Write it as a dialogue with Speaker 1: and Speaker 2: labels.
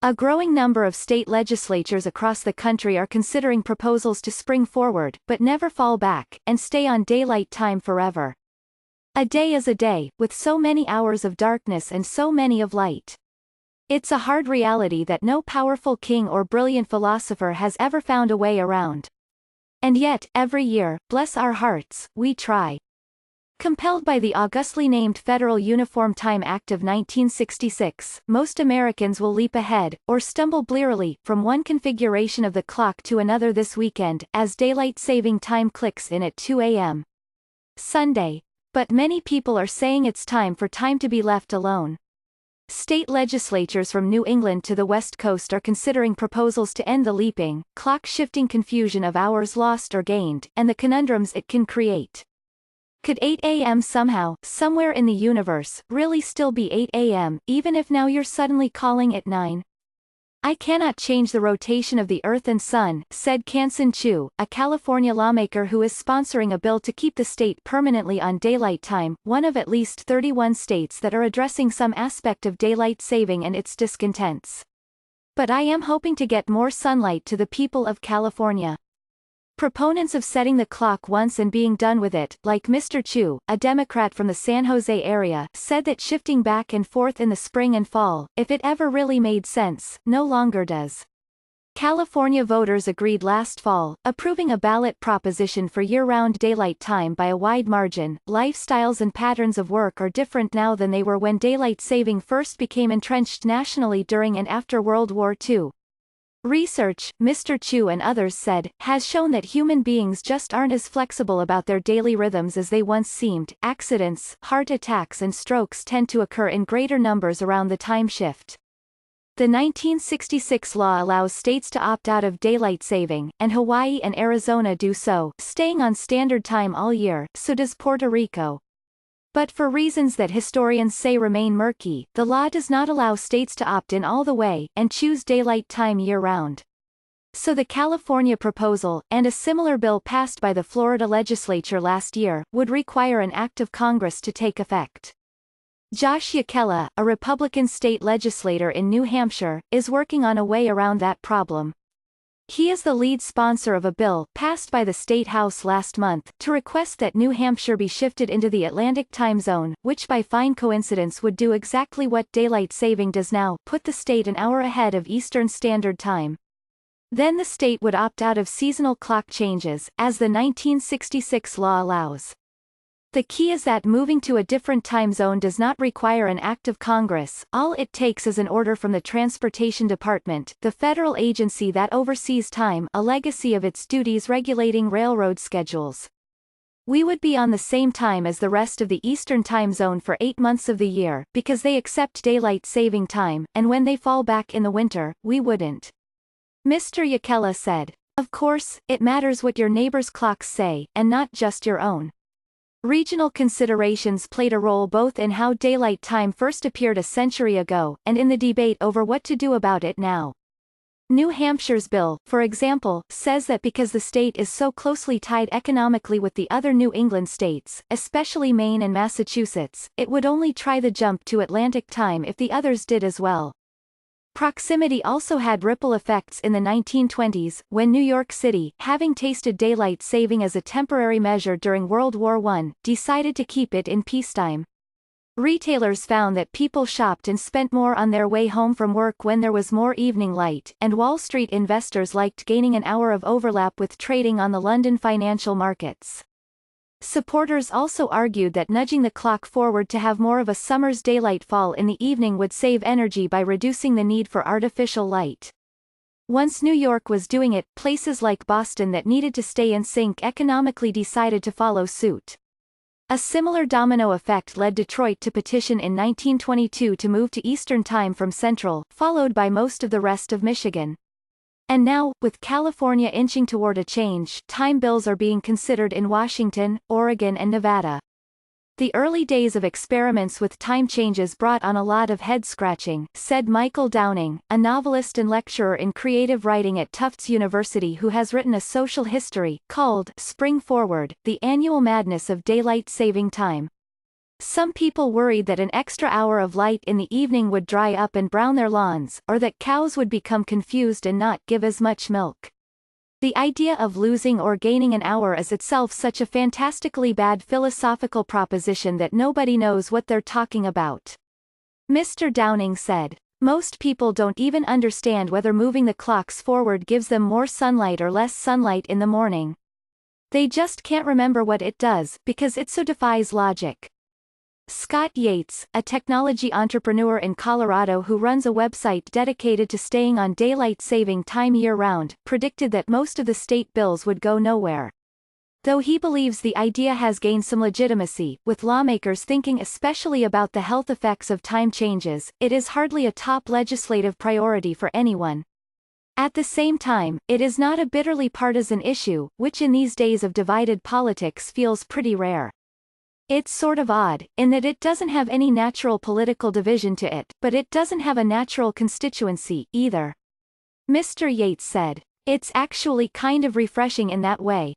Speaker 1: A growing number of state legislatures across the country are considering proposals to spring forward, but never fall back, and stay on daylight time forever. A day is a day, with so many hours of darkness and so many of light. It's a hard reality that no powerful king or brilliant philosopher has ever found a way around. And yet, every year, bless our hearts, we try. Compelled by the augustly named Federal Uniform Time Act of 1966, most Americans will leap ahead, or stumble blearily, from one configuration of the clock to another this weekend, as daylight saving time clicks in at 2 a.m. Sunday. But many people are saying it's time for time to be left alone. State legislatures from New England to the West Coast are considering proposals to end the leaping, clock-shifting confusion of hours lost or gained, and the conundrums it can create. Could 8 a.m. somehow, somewhere in the universe, really still be 8 a.m., even if now you're suddenly calling it 9? I cannot change the rotation of the Earth and Sun, said Kansan Chu, a California lawmaker who is sponsoring a bill to keep the state permanently on daylight time, one of at least 31 states that are addressing some aspect of daylight saving and its discontents. But I am hoping to get more sunlight to the people of California. Proponents of setting the clock once and being done with it, like Mr. Chu, a Democrat from the San Jose area, said that shifting back and forth in the spring and fall, if it ever really made sense, no longer does. California voters agreed last fall, approving a ballot proposition for year-round daylight time by a wide margin. Lifestyles and patterns of work are different now than they were when daylight saving first became entrenched nationally during and after World War II. Research, Mr. Chu and others said, has shown that human beings just aren't as flexible about their daily rhythms as they once seemed. Accidents, heart attacks and strokes tend to occur in greater numbers around the time shift. The 1966 law allows states to opt out of daylight saving, and Hawaii and Arizona do so, staying on standard time all year, so does Puerto Rico. But for reasons that historians say remain murky, the law does not allow states to opt in all the way, and choose daylight time year-round. So the California proposal, and a similar bill passed by the Florida legislature last year, would require an act of Congress to take effect. Josh Yakela, a Republican state legislator in New Hampshire, is working on a way around that problem. He is the lead sponsor of a bill, passed by the State House last month, to request that New Hampshire be shifted into the Atlantic time zone, which by fine coincidence would do exactly what daylight saving does now, put the state an hour ahead of Eastern Standard Time. Then the state would opt out of seasonal clock changes, as the 1966 law allows. The key is that moving to a different time zone does not require an act of Congress. All it takes is an order from the Transportation Department, the federal agency that oversees time, a legacy of its duties regulating railroad schedules. We would be on the same time as the rest of the Eastern time zone for 8 months of the year, because they accept daylight saving time, and when they fall back in the winter, we wouldn't. Mr. Yakela said. Of course, it matters what your neighbor's clocks say, and not just your own. Regional considerations played a role both in how daylight time first appeared a century ago, and in the debate over what to do about it now. New Hampshire's bill, for example, says that because the state is so closely tied economically with the other New England states, especially Maine and Massachusetts, it would only try the jump to Atlantic time if the others did as well. Proximity also had ripple effects in the 1920s, when New York City, having tasted daylight saving as a temporary measure during World War I, decided to keep it in peacetime. Retailers found that people shopped and spent more on their way home from work when there was more evening light, and Wall Street investors liked gaining an hour of overlap with trading on the London financial markets. Supporters also argued that nudging the clock forward to have more of a summer's daylight fall in the evening would save energy by reducing the need for artificial light. Once New York was doing it, places like Boston that needed to stay in sync economically decided to follow suit. A similar domino effect led Detroit to petition in 1922 to move to Eastern Time from Central, followed by most of the rest of Michigan. And now, with California inching toward a change, time bills are being considered in Washington, Oregon and Nevada. The early days of experiments with time changes brought on a lot of head-scratching, said Michael Downing, a novelist and lecturer in creative writing at Tufts University who has written a social history, called Spring Forward, The Annual Madness of Daylight Saving Time. Some people worried that an extra hour of light in the evening would dry up and brown their lawns, or that cows would become confused and not give as much milk. The idea of losing or gaining an hour is itself such a fantastically bad philosophical proposition that nobody knows what they're talking about. Mr. Downing said. Most people don't even understand whether moving the clocks forward gives them more sunlight or less sunlight in the morning. They just can't remember what it does, because it so defies logic. Scott Yates, a technology entrepreneur in Colorado who runs a website dedicated to staying on daylight saving time year-round, predicted that most of the state bills would go nowhere. Though he believes the idea has gained some legitimacy, with lawmakers thinking especially about the health effects of time changes, it is hardly a top legislative priority for anyone. At the same time, it is not a bitterly partisan issue, which in these days of divided politics feels pretty rare. It's sort of odd, in that it doesn't have any natural political division to it, but it doesn't have a natural constituency, either. Mr. Yates said. It's actually kind of refreshing in that way,